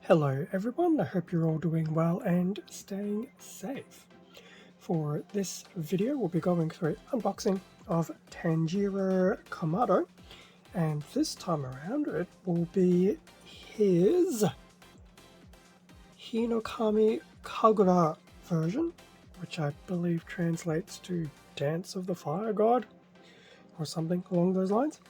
Hello everyone, I hope you're all doing well and staying safe. For this video we'll be going through an unboxing of Tanjiro Kamado, and this time around it will be his Hinokami-Kagura version, which I believe translates to Dance of the Fire God or something along those lines.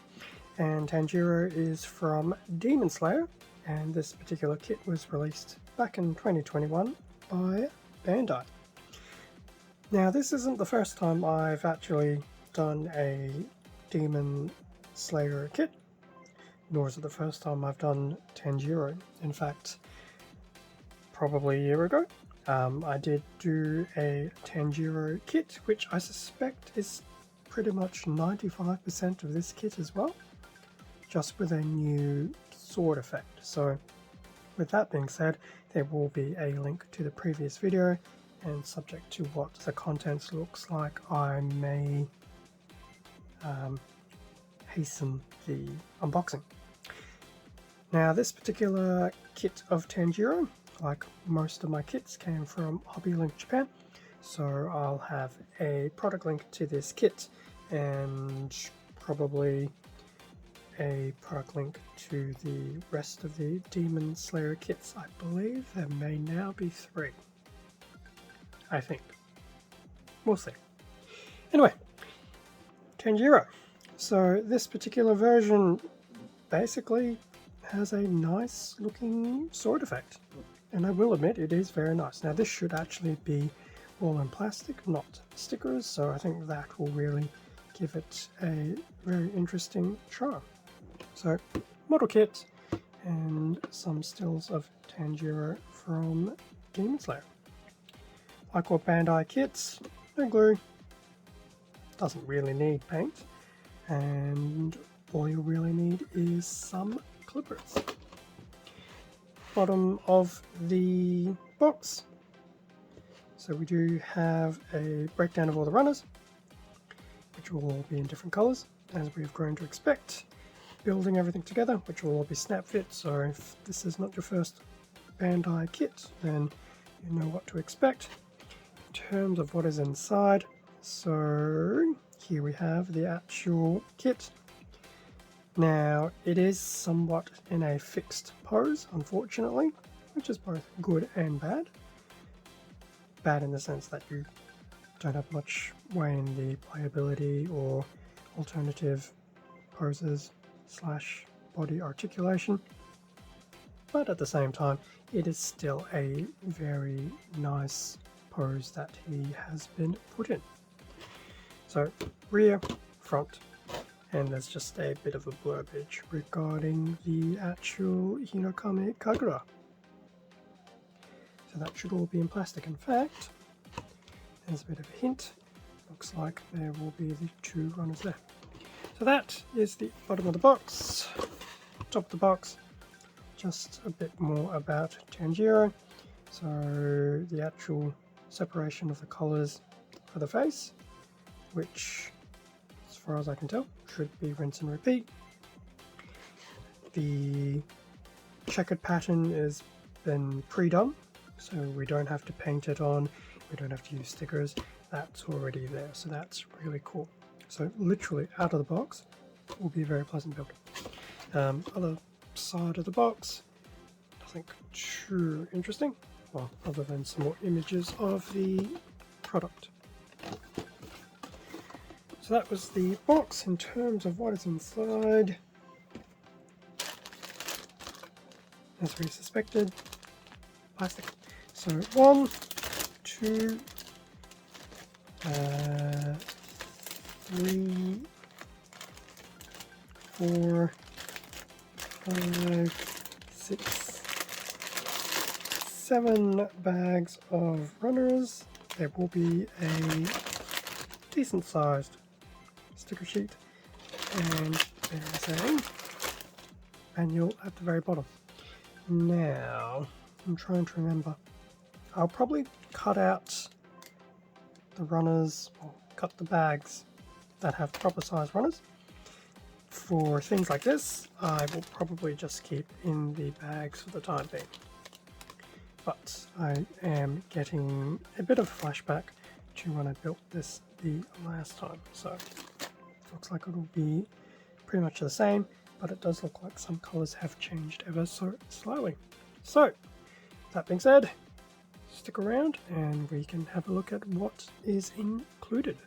And Tanjiro is from Demon Slayer, and this particular kit was released back in 2021 by Bandai. Now this isn't the first time I've actually done a Demon Slayer kit, nor is it the first time I've done Tanjiro. In fact, probably a year ago, I did do a Tanjiro kit, which I suspect is pretty much 95% of this kit as well, just with a new sword effect. So with that being said, there will be a link to the previous video, and subject to what the contents looks like, I may hasten the unboxing. Now this particular kit of Tanjiro, like most of my kits, came from Hobby Link Japan, so I'll have a product link to this kit and probably a product link to the rest of the Demon Slayer kits. I believe there may now be 3. I think. We'll see. Anyway, Tanjiro. So this particular version basically has a nice looking sword effect, and I will admit it is very nice. Now this should actually be all in plastic, not stickers, so I think that will really give it a very interesting charm. So, model kit and some stills of Tanjiro from Demon Slayer. Like all Bandai kits, no glue, doesn't really need paint, and all you really need is some clippers. Bottom of the box. So we do have a breakdown of all the runners, which will all be in different colours, as we've grown to expect. Building everything together, which will all be snap fit, so if this is not your first Bandai kit, then you know what to expect. In terms of what is inside, so here we have the actual kit. Now it is somewhat in a fixed pose, unfortunately, which is both good and bad. Bad in the sense that you don't have much way in the playability or alternative poses / body articulation, but at the same time it is still a very nice pose that he has been put in. So rear, front, and there's just a bit of a blurbage regarding the actual Hinokami-Kagura. So that should all be in plastic. In fact, there's a bit of a hint, looks like there will be the 2 runners there. So that is the bottom of the box. Top of the box, just a bit more about Tanjiro. So the actual separation of the collars for the face, which as far as I can tell should be rinse and repeat. The checkered pattern has been pre-done, so we don't have to paint it on, we don't have to use stickers, that's already there, so that's really cool. So literally out of the box will be a very pleasant build. Other side of the box, nothing too interesting, well, other than some more images of the product. So that was the box. In terms of what is inside, as we suspected, plastic. So 1, 2, 3, 4, 5, 6, 7 bags of runners. There will be a decent sized sticker sheet, and there is a manual at the very bottom. Now, I'm trying to remember. I'll probably cut out the runners, or cut the bags that have proper size runners. For things like this, I will probably just keep in the bags for the time being. but I am getting a bit of a flashback to when I built this the last time. So looks like it'll be pretty much the same, but it does look like some colors have changed ever so slightly. So that being said, stick around and we can have a look at what is included.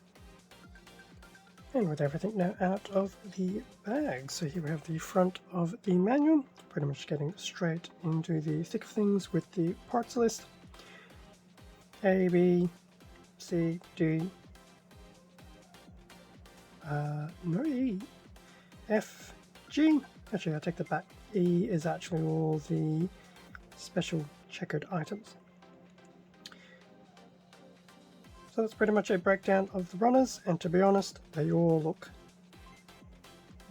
And with everything now out of the bag, so here we have the front of the manual, pretty much getting straight into the thick of things with the parts list. A, B, C, D, no E, F, G, actually I take that back, E is actually all the special checkered items. So that's pretty much a breakdown of the runners, and to be honest, they all look,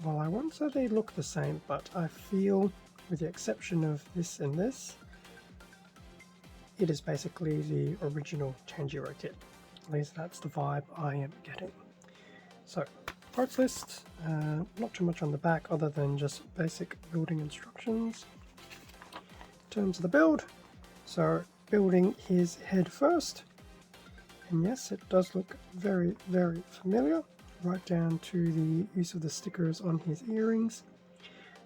well, I won't say they look the same, but I feel, with the exception of this and this, it is basically the original Tanjiro kit. At least that's the vibe I am getting. So, parts list, not too much on the back other than just basic building instructions. In terms of the build, so building his head first. And yes, it does look very, very familiar, right down to the use of the stickers on his earrings.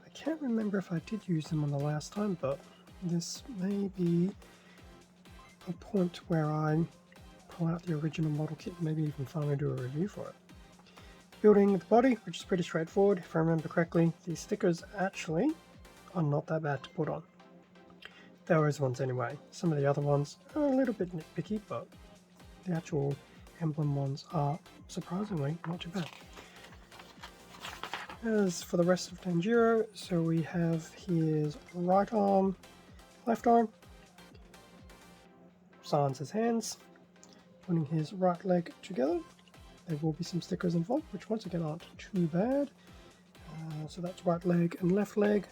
I can't remember if I did use them on the last time, but this may be a point where I pull out the original model kit and maybe even finally do a review for it. Building the body, which is pretty straightforward. If I remember correctly, the stickers actually are not that bad to put on. Those ones anyway. Some of the other ones are a little bit nitpicky, but the actual emblem ones are surprisingly not too bad. As for the rest of Tanjiro, so we have his right arm, left arm, sans his hands, putting his right leg together. There will be some stickers involved, which once again aren't too bad. So that's right leg and left leg,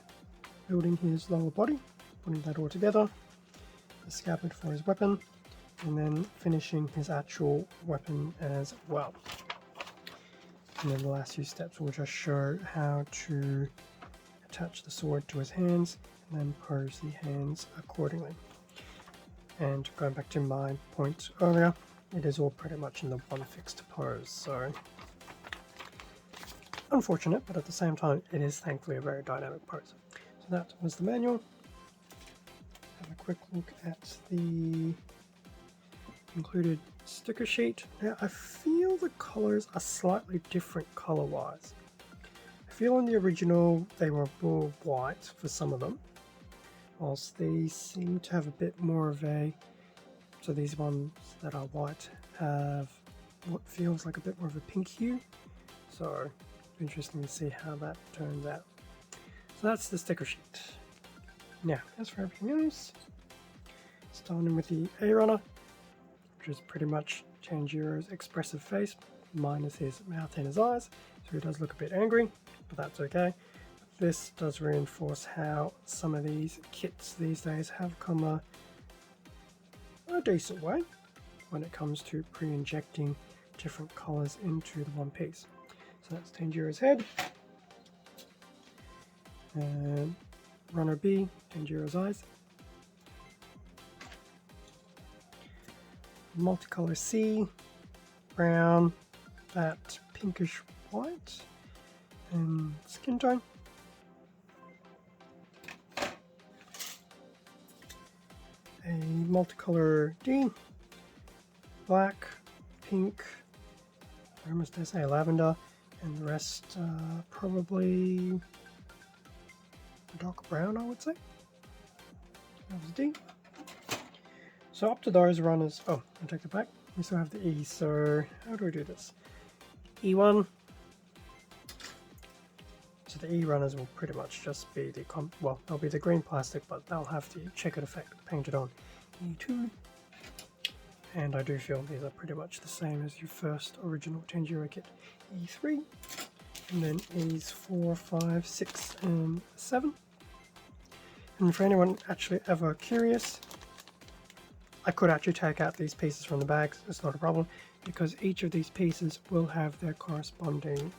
building his lower body, putting that all together, the scabbard for his weapon, and then finishing his actual weapon as well. And then the last few steps will just show how to attach the sword to his hands and then pose the hands accordingly. And going back to my point earlier, it is all pretty much in the one fixed pose, so unfortunate, but at the same time it is thankfully a very dynamic pose. So that was the manual. Have a quick look at the included sticker sheet. Now I feel the colors are slightly different color wise. I feel in the original they were more white for some of them, whilst these seem to have a bit more of a, so these ones that are white have what feels like a bit more of a pink hue, so interesting to see how that turns out. So that's the sticker sheet. Now as for everything else, starting with the A runner, which is pretty much Tanjiro's expressive face, minus his mouth and his eyes, so he does look a bit angry, but that's okay. This does reinforce how some of these kits these days have come a decent way when it comes to pre-injecting different colors into the one piece. So that's Tanjiro's head. Runner B, Tanjiro's eyes. Multicolor C, brown, that pinkish white, and skin tone. A multicolor D, black, pink, or must I say lavender, and the rest probably dark brown, I would say. That was D. So up to those runners, oh, I'll take it back. We still have the E, so how do we do this? E1. So the E runners will pretty much just be the, well, they'll be the green plastic, but they'll have the checkered effect painted on. E2. And I do feel these are pretty much the same as your first original Tanjiro kit. E3. And then E's 4, 5, 6, and 7. And for anyone actually ever curious, I could actually take out these pieces from the bags, it's not a problem, because each of these pieces will have their corresponding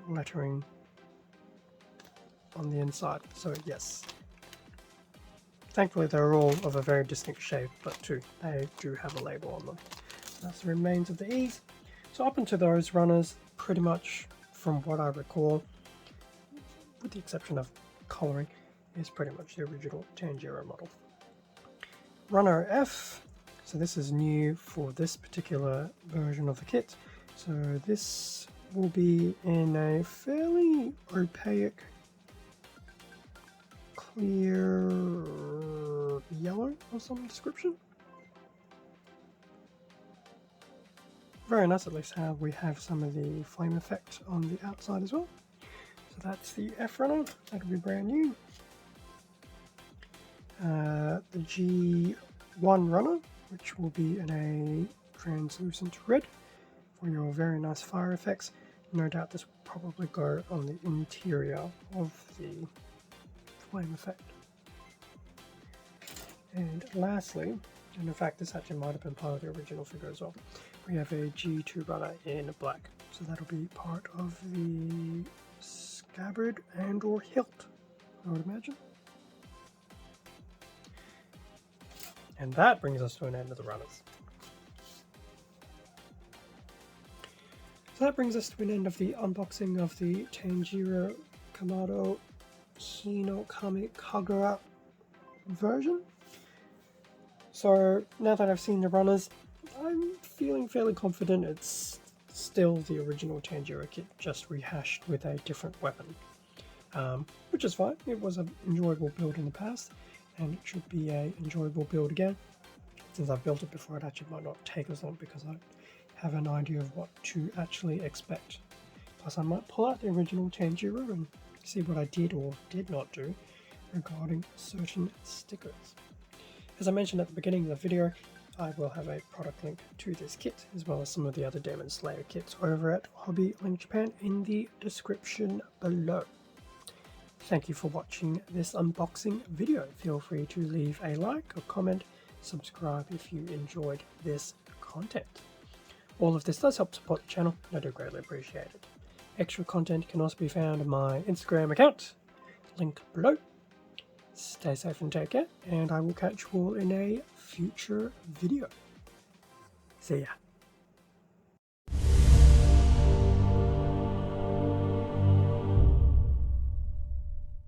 lettering on the inside. So yes, Thankfully they're all of a very distinct shape, but they do have a label on them. That's the remains of the E's. So up into those runners, pretty much from what I recall, with the exception of colouring, is pretty much the original Tanjiro model. Runner F, so this is new for this particular version of the kit. So this will be in a fairly opaque, clear yellow of some description. Very nice, at least how we have some of the flame effect on the outside as well. So that's the F runner, that'll be brand new. The G1 runner, which will be in a translucent red for your very nice fire effects. No doubt this will probably go on the interior of the flame effect. And lastly, and in fact this actually might have been part of the original figure as well, we have a G2 runner in black. So that'll be part of the scabbard and or hilt, I would imagine. And that brings us to an end of the runners. So that brings us to an end of the unboxing of the Tanjiro Kamado Hinokami-Kagura version. So now that I've seen the runners, I'm feeling fairly confident it's still the original Tanjiro kit, just rehashed with a different weapon. Which is fine. It was an enjoyable build in the past, and it should be an enjoyable build again. Since I've built it before, it actually might not take as long because I have an idea of what to actually expect. Plus I might pull out the original Tanjiro and see what I did or did not do regarding certain stickers. As I mentioned at the beginning of the video, I will have a product link to this kit as well as some of the other Demon Slayer kits over at Hobby Link Japan in the description below. Thank you for watching this unboxing video. Feel free to leave a like or comment, subscribe if you enjoyed this content. All of this does help support the channel, and I do greatly appreciate it. Extra content can also be found on my Instagram account, link below. Stay safe and take care, and I will catch you all in a future video. See ya.